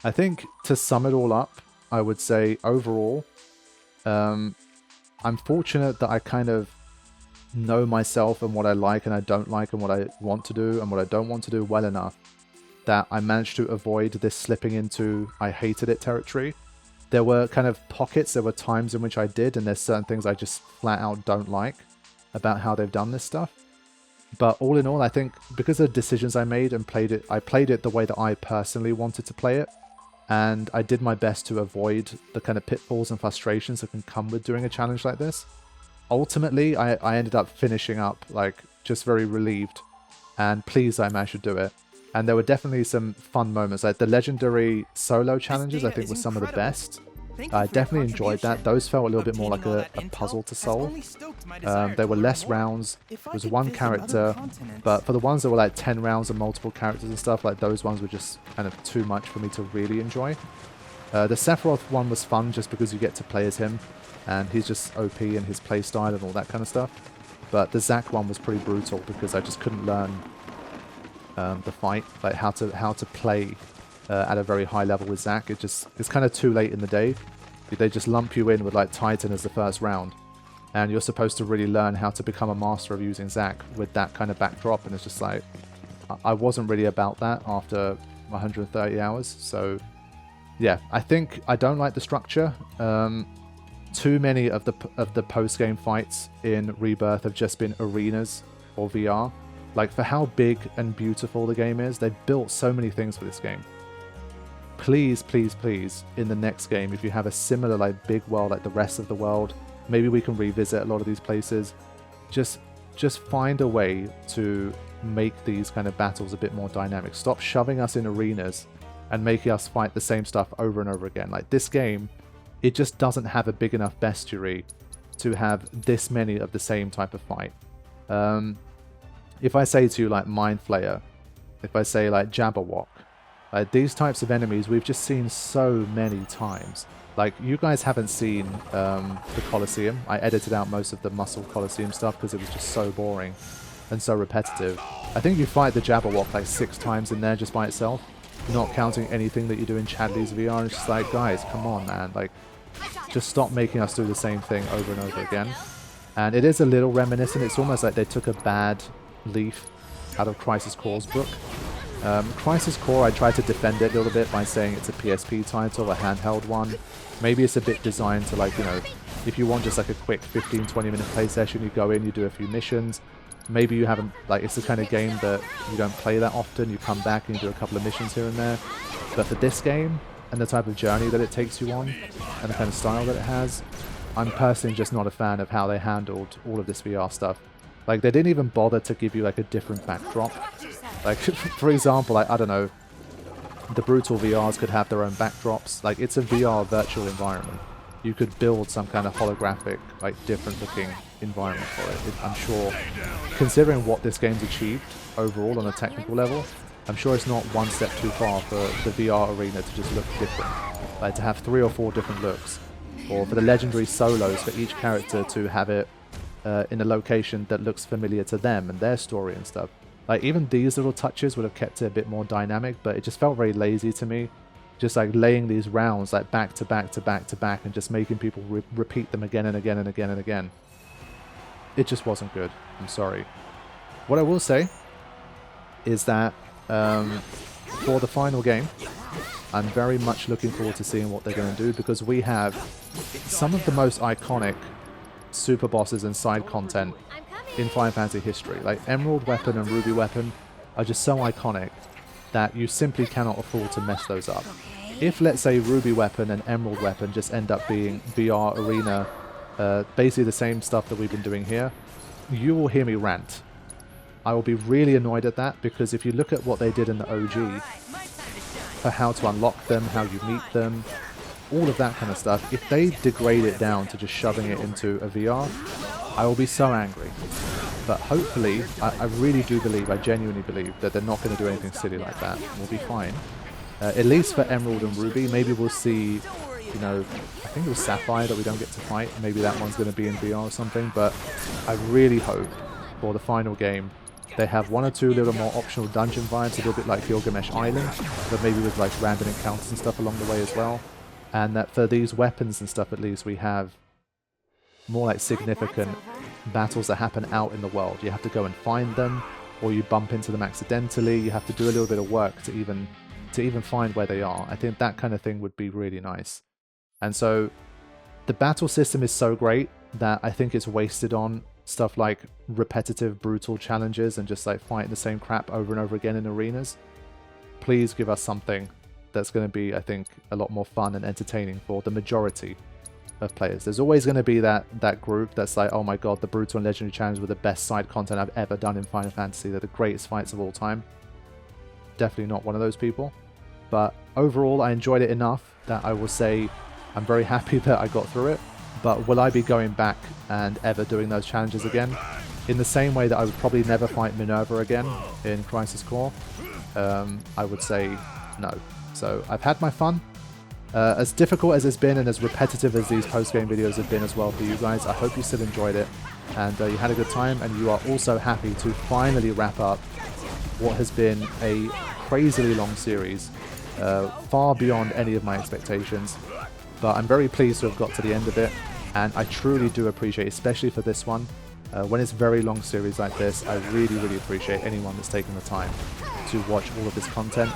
I think to sum it all up, I would say overall, I'm fortunate that I kind of know myself and what I like and I don't like and what I want to do and what I don't want to do well enough that I managed to avoid this slipping into I hated it territory. There were kind of pockets, there were times in which I did, and there's certain things I just flat out don't like about how they've done this stuff. But all in all, I think because of the decisions I made and I played it the way that I personally wanted to play it, and I did my best to avoid the kind of pitfalls and frustrations that can come with doing a challenge like this. Ultimately, I ended up finishing up like just very relieved and pleased I managed to do it. And there were definitely some fun moments. Like the legendary solo challenges, I think were some of the best. I definitely enjoyed that. Those felt a little bit more like a puzzle to solve. There were less rounds. There was one character. But for the ones that were like 10 rounds and multiple characters and stuff, like those ones were just kind of too much for me to really enjoy. The Sephiroth one was fun just because you get to play as him. And he's just OP in his playstyle and all that kind of stuff. But the Zack one was pretty brutal because I just couldn't learn the fight, like how to play at a very high level with Zack. It's kind of too late in the day. They just lump you in with like Titan as the first round, and you're supposed to really learn how to become a master of using Zack with that kind of backdrop, and it's just like I wasn't really about that after 130 hours. So yeah, I think I don't like the structure. Too many of the post-game fights in Rebirth have just been arenas or VR. Like, for how big and beautiful the game is, they've built so many things for this game. Please, please, please, in the next game, if you have a similar, like, big world like the rest of the world, maybe we can revisit a lot of these places. Just find a way to make these kind of battles a bit more dynamic. Stop shoving us in arenas and making us fight the same stuff over and over again. Like, this game, it just doesn't have a big enough bestiary to have this many of the same type of fight. If I say to you, like, Mind Flayer, if I say, like, Jabberwock, like, these types of enemies we've just seen so many times. Like, you guys haven't seen the Colosseum. I edited out most of the Muscle Colosseum stuff because it was just so boring and so repetitive. I think you fight the Jabberwock, like, 6 times in there just by itself, not counting anything that you do in Chadley's VR. And it's just like, guys, come on, man. Like, just stop making us do the same thing over and over again. And it is a little reminiscent. It's almost like they took a bad leaf out of Crisis Core's book. Crisis Core, I tried to defend it a little bit by saying it's a PSP title, a handheld one. Maybe it's a bit designed to, like, you know, if you want just like a quick 15-20 minute play session, you go in, you do a few missions. Maybe you haven't, like, it's the kind of game that you don't play that often. You come back and you do a couple of missions here and there. But for this game, and the type of journey that it takes you on, and the kind of style that it has, I'm personally just not a fan of how they handled all of this VR stuff. Like, they didn't even bother to give you, like, a different backdrop. Like, for example, like, I don't know, the Brutal VRs could have their own backdrops. Like, it's a VR virtual environment. You could build some kind of holographic, like, different looking environment for it. I'm sure, considering what this game's achieved overall on a technical level, I'm sure it's not one step too far for the VR arena to just look different. Like, to have 3 or 4 different looks. Or for the legendary solos for each character to have it in a location that looks familiar to them and their story and stuff. Like, even these little touches would have kept it a bit more dynamic, but it just felt very lazy to me. Just like laying these rounds like back to back to back to back and just making people repeat them again and again and again and again. It just wasn't good. I'm sorry. What I will say is that for the final game, I'm very much looking forward to seeing what they're going to do, because we have some of the most iconic super bosses and side content in Final Fantasy history. Like, Emerald Weapon and Ruby Weapon are just so iconic that you simply cannot afford to mess those up. If, let's say, Ruby Weapon and Emerald Weapon just end up being VR Arena, basically the same stuff that we've been doing here, you will hear me rant. I will be really annoyed at that, because if you look at what they did in the OG, for how to unlock them, how you meet them, all of that kind of stuff, if they degrade it down to just shoving it into a VR, I will be so angry. But hopefully, I really do believe, I genuinely believe, that they're not going to do anything silly like that. We'll be fine. At least for Emerald and Ruby, maybe we'll see, you know, I think it was Sapphire that we don't get to fight. Maybe that one's going to be in VR or something. But I really hope for the final game They have one or two little more optional dungeon vibes, a little bit like Gilgamesh Island, but maybe with like random encounters and stuff along the way as well. And that for these weapons and stuff at least, we have more like significant battles that happen out in the world. You have to go and find them, or you bump into them accidentally. You have to do a little bit of work to even find where they are. I think that kind of thing would be really nice. And so the battle system is so great that I think it's wasted on stuff like repetitive, brutal challenges and just like fighting the same crap over and over again in arenas. Please give us something that's going to be, I think, a lot more fun and entertaining for the majority of players. There's always going to be that group that's like, oh my god, the brutal and legendary challenges were the best side content I've ever done in Final Fantasy. They're the greatest fights of all time. Definitely not one of those people. But overall, I enjoyed it enough that I will say I'm very happy that I got through it. But will I be going back and ever doing those challenges again? In the same way that I would probably never fight Minerva again in Crisis Core, I would say no. So I've had my fun. As difficult as it's been and as repetitive as these post-game videos have been as well for you guys, I hope you still enjoyed it and you had a good time, and you are also happy to finally wrap up what has been a crazily long series, far beyond any of my expectations. But I'm very pleased to have got to the end of it, and I truly do appreciate, especially for this one, when it's a very long series like this, I really, really appreciate anyone that's taken the time to watch all of this content.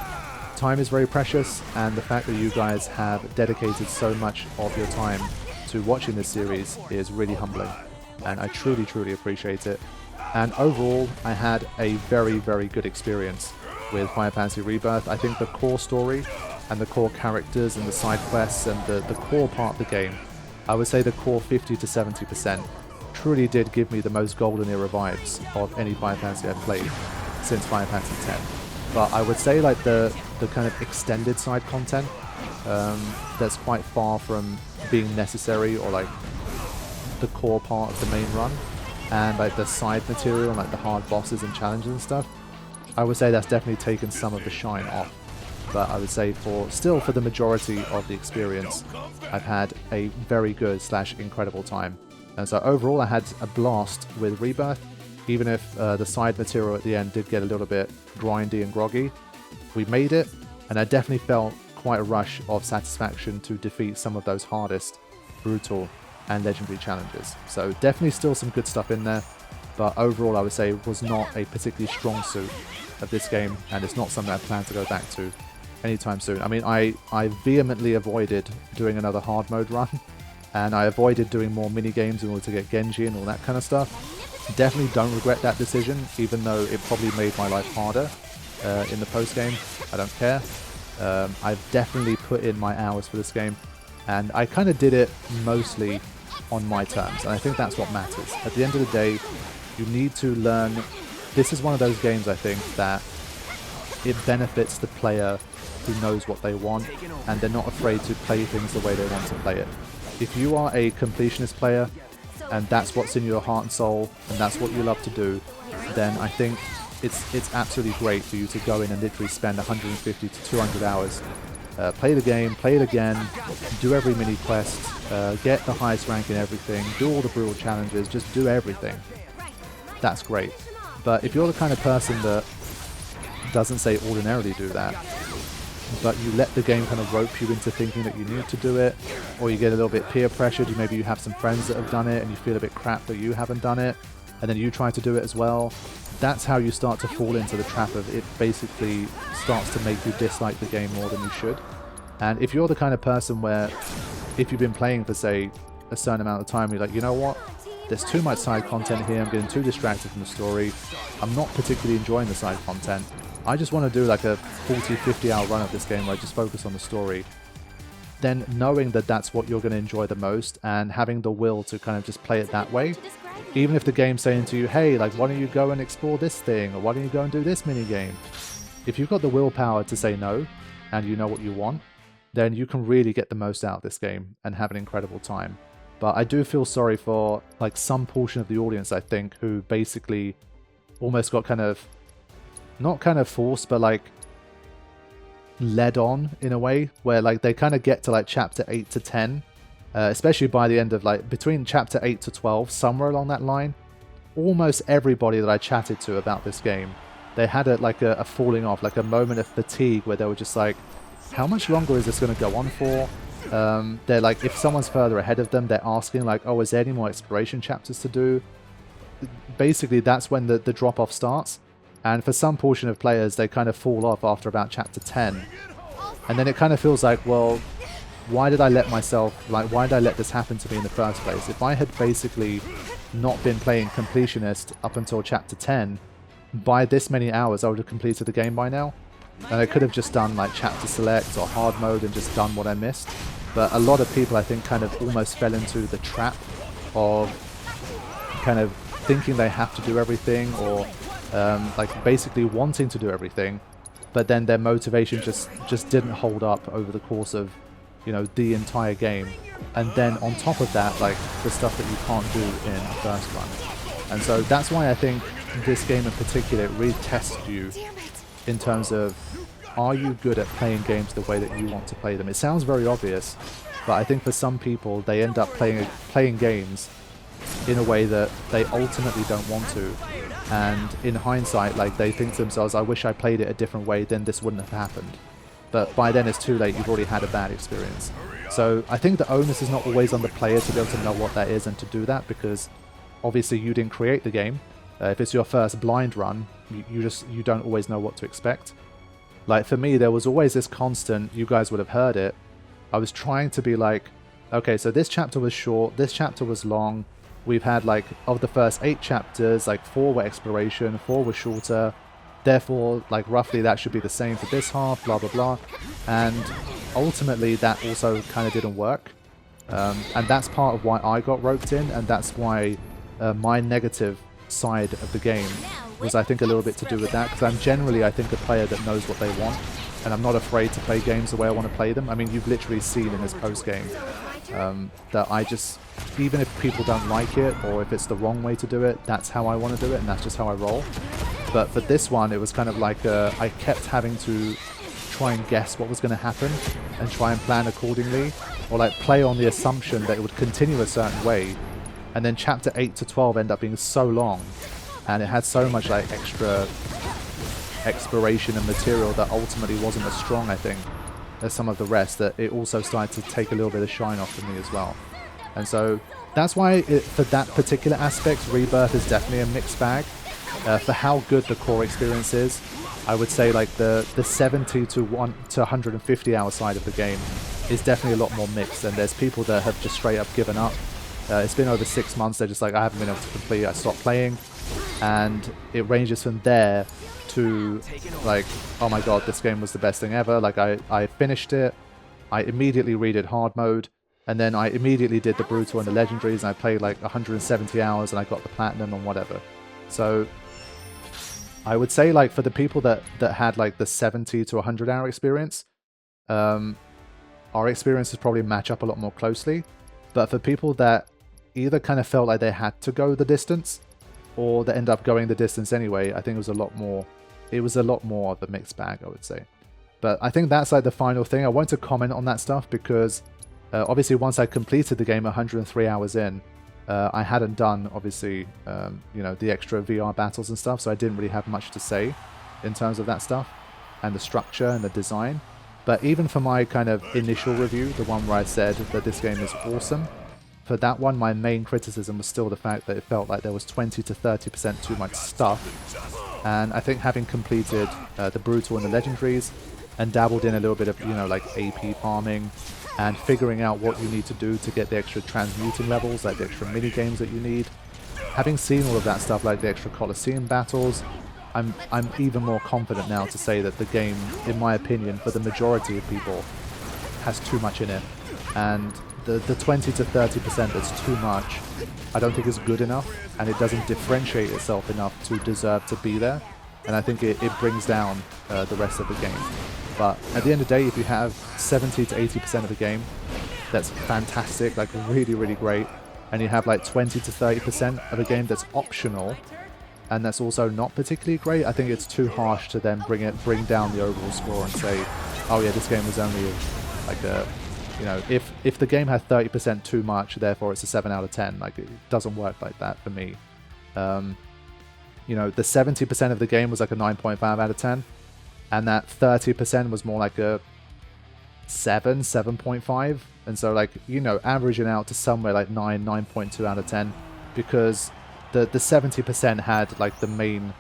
Time is very precious, and the fact that you guys have dedicated so much of your time to watching this series is really humbling, and I truly, truly appreciate it. And overall, I had a very, very good experience with Final Fantasy Rebirth. I think the core story and the core characters and the side quests and the core part of the game, I would say the core 50 to 70% truly did give me the most golden era vibes of any Final Fantasy I've played since Final Fantasy X. But I would say like the kind of extended side content that's quite far from being necessary, or like the core part of the main run, and like the side material and like the hard bosses and challenges and stuff, I would say that's definitely taken some of the shine off. But I would say for the majority of the experience, I've had a very good / incredible time. And so overall, I had a blast with Rebirth, even if the side material at the end did get a little bit grindy and groggy. We made it, and I definitely felt quite a rush of satisfaction to defeat some of those hardest, brutal, and legendary challenges. So definitely still some good stuff in there, but overall I would say it was not a particularly strong suit of this game, and it's not something I plan to go back to anytime soon. I mean, I vehemently avoided doing another hard mode run, and I avoided doing more mini games in order to get Genji and all that kind of stuff. Definitely don't regret that decision, even though it probably made my life harder in the post game. I don't care. I've definitely put in my hours for this game, and I kind of did it mostly on my terms, and I think that's what matters. At the end of the day, you need to learn. This is one of those games, I think, that it benefits the player who knows what they want, and they're not afraid to play things the way they want to play it. If you are a completionist player, and that's what's in your heart and soul, and that's what you love to do, then I think it's absolutely great for you to go in and literally spend 150 to 200 hours. Play the game, play it again, do every mini quest, get the highest rank in everything, do all the brutal challenges, just do everything. That's great. But if you're the kind of person that doesn't say ordinarily do that, but you let the game kind of rope you into thinking that you need to do it, or you get a little bit peer pressured, maybe you have some friends that have done it and you feel a bit crap that you haven't done it, and then you try to do it as well, that's how you start to fall into the trap of it basically starts to make you dislike the game more than you should. And if you're the kind of person where, if you've been playing for, say, a certain amount of time, you're like, you know what, there's too much side content here, I'm getting too distracted from the story, I'm not particularly enjoying the side content, I just want to do like a 40-50 hour run of this game where I just focus on the story, then knowing that that's what you're going to enjoy the most and having the will to kind of just play it that way, even if the game's saying to you, hey, like, why don't you go and explore this thing, or why don't you go and do this mini game? If you've got the willpower to say no, and you know what you want, then you can really get the most out of this game and have an incredible time. But I do feel sorry for like some portion of the audience, I think, who basically almost got kind of, not kind of forced, but like led on in a way, where like they kind of get to like chapter 8 to 10, especially by the end of like between chapter 8 to 12, somewhere along that line, almost everybody that I chatted to about this game, they had a falling off, like a moment of fatigue where they were just like, how much longer is this going to go on for? They're like, if someone's further ahead of them, they're asking like, oh, is there any more exploration chapters to do? Basically, that's when the drop-off starts. And for some portion of players, they kind of fall off after about chapter 10. And then it kind of feels like, well, why did I let this happen to me in the first place? If I had basically not been playing Completionist up until chapter 10, by this many hours, I would have completed the game by now. And I could have just done like chapter select or hard mode and just done what I missed. But a lot of people, I think, kind of almost fell into the trap of kind of thinking they have to do everything, or like basically wanting to do everything, but then their motivation just didn't hold up over the course of, you know, the entire game. And then on top of that, like the stuff that you can't do in the first run. And so that's why I think this game in particular really tests you in terms of, are you good at playing games the way that you want to play them? It sounds very obvious, but I think for some people they end up playing games in a way that they ultimately don't want to, and in hindsight, like, they think to themselves, I wish I played it a different way, then this wouldn't have happened. But by then it's too late, you've already had a bad experience. So I think the onus is not always on the player to be able to know what that is and to do that, because obviously you didn't create the game. If it's your first blind run, you don't always know what to expect. Like for me, there was always this constant, you guys would have heard it, I was trying to be like, okay, so this chapter was short, this chapter was long, we've had like, of the first 8 chapters, like 4 were exploration, 4 were shorter, therefore like roughly that should be the same for this half, blah blah blah. And ultimately that also kind of didn't work. And that's part of why I got roped in, and that's why my negative side of the game was, I think, a little bit to do with that, because I'm generally, I think, a player that knows what they want, and I'm not afraid to play games the way I want to play them. I mean, you've literally seen in this post-game that I just, even if people don't like it, or if it's the wrong way to do it, that's how I want to do it, and that's just how I roll. But for this one, it was kind of like I kept having to try and guess what was going to happen, and try and plan accordingly, or like play on the assumption that it would continue a certain way, and then chapter 8 to 12 end up being so long, and it had so much like extra exploration and material that ultimately wasn't as strong, I think, as some of the rest, that it also started to take a little bit of shine off for me as well. And so that's why for that particular aspect, Rebirth is definitely a mixed bag. For how good the core experience is, I would say like the 70 to 150 hour side of the game is definitely a lot more mixed, and there's people that have just straight up given up. It's been over 6 months, they're just like, I haven't been able to complete, I stopped playing. And it ranges from there to like, oh my god, this game was the best thing ever. Like I finished it, I immediately redid hard mode, and then I immediately did the brutal and the legendaries, and I played like 170 hours and I got the platinum and whatever. So I would say, like, for the people that had like the 70 to 100 hour experience, our experiences probably match up a lot more closely. But for people that either kind of felt like they had to go the distance, or that end up going the distance anyway, I think it was a lot more of a mixed bag, I would say. But I think that's like the final thing. I want to comment on that stuff because obviously once I completed the game 103 hours in, I hadn't done, obviously, you know, the extra VR battles and stuff, so I didn't really have much to say in terms of that stuff, and the structure and the design. But even for my kind of initial review, the one where I said that this game is awesome, for that one, my main criticism was still the fact that it felt like there was 20 to 30% too much stuff. And I think having completed the Brutal and the Legendaries, and dabbled in a little bit of, you know, like AP farming, and figuring out what you need to do to get the extra transmuting levels, like the extra mini-games that you need, having seen all of that stuff, like the extra Colosseum battles, I'm even more confident now to say that the game, in my opinion, for the majority of people, has too much in it. And the 20 to 30% that's too much, I don't think is good enough, and it doesn't differentiate itself enough to deserve to be there. And I think it brings down the rest of the game. But at the end of the day, if you have 70 to 80% of the game, that's fantastic, like really, really great. And you have like 20 to 30% of a game that's optional, and that's also not particularly great, I think it's too harsh to then bring down the overall score and say, oh yeah, this game was only like a, you know, if the game had 30% too much, therefore it's a 7 out of 10. Like, it doesn't work like that for me. You know, the 70% of the game was like a 9.5 out of 10, and that 30% was more like a 7.5, and so like, you know, averaging out to somewhere like 9.2 out of 10, because the 70% had like the main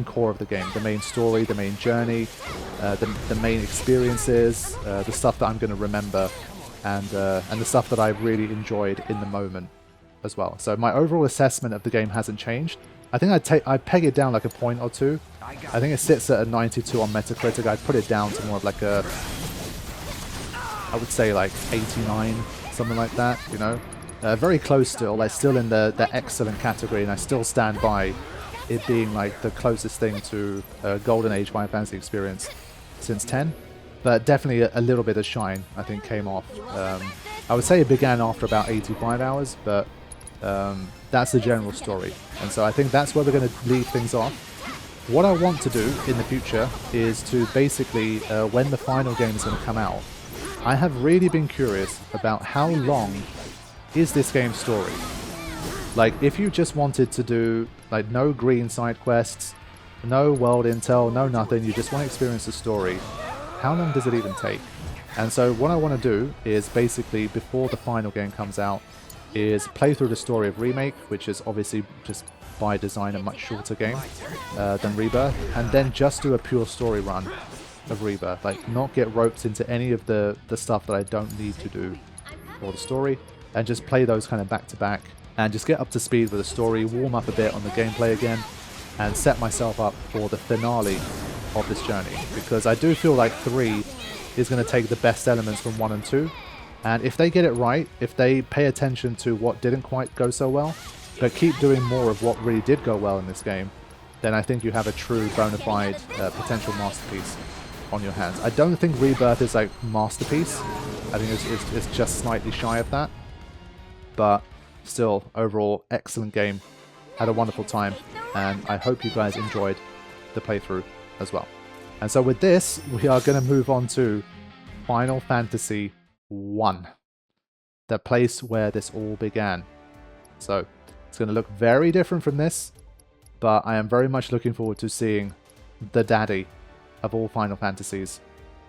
core of the game, the main story, the main journey, the main experiences, the stuff that I'm going to remember, and the stuff that I really enjoyed in the moment as well. So my overall assessment of the game hasn't changed. I think I'd peg it down like a point or two. I think it sits at a 92 on Metacritic. I'd put it down to more of like a, I would say like 89, something like that, you know. Very close still, like still in the excellent category, and I still stand by it being like the closest thing to a Golden Age Final Fantasy experience since 10. But definitely a little bit of shine, I think, came off. I would say it began after about 85 hours, but that's the general story. And so I think that's where we're going to leave things off. What I want to do in the future is to basically, when the final game is going to come out, I have really been curious about how long is this game's story. Like, if you just wanted to do like no green side quests, no world intel, no nothing, you just want to experience the story, how long does it even take? And so what I want to do is basically, before the final game comes out, is play through the story of Remake, which is obviously just by design a much shorter game than Rebirth, and then just do a pure story run of Rebirth. Like, not get roped into any of the stuff that I don't need to do for the story, and just play those kind of back to back, and just get up to speed with the story, warm up a bit on the gameplay again, and set myself up for the finale of this journey. Because I do feel like 3 is going to take the best elements from 1 and 2, and if they get it right, if they pay attention to what didn't quite go so well, but keep doing more of what really did go well in this game, then I think you have a true bona fide potential masterpiece on your hands. I don't think Rebirth is like masterpiece. I think it's just slightly shy of that. But still, overall, excellent game. Had a wonderful time, and I hope you guys enjoyed the playthrough as well. And so with this, we are going to move on to Final Fantasy I, the place where this all began. So it's going to look very different from this, but I am very much looking forward to seeing the daddy of all Final Fantasies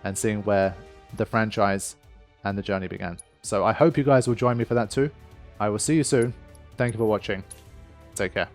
and seeing where the franchise and the journey began. So I hope you guys will join me for that too. I will see you soon. Thank you for watching. Take care.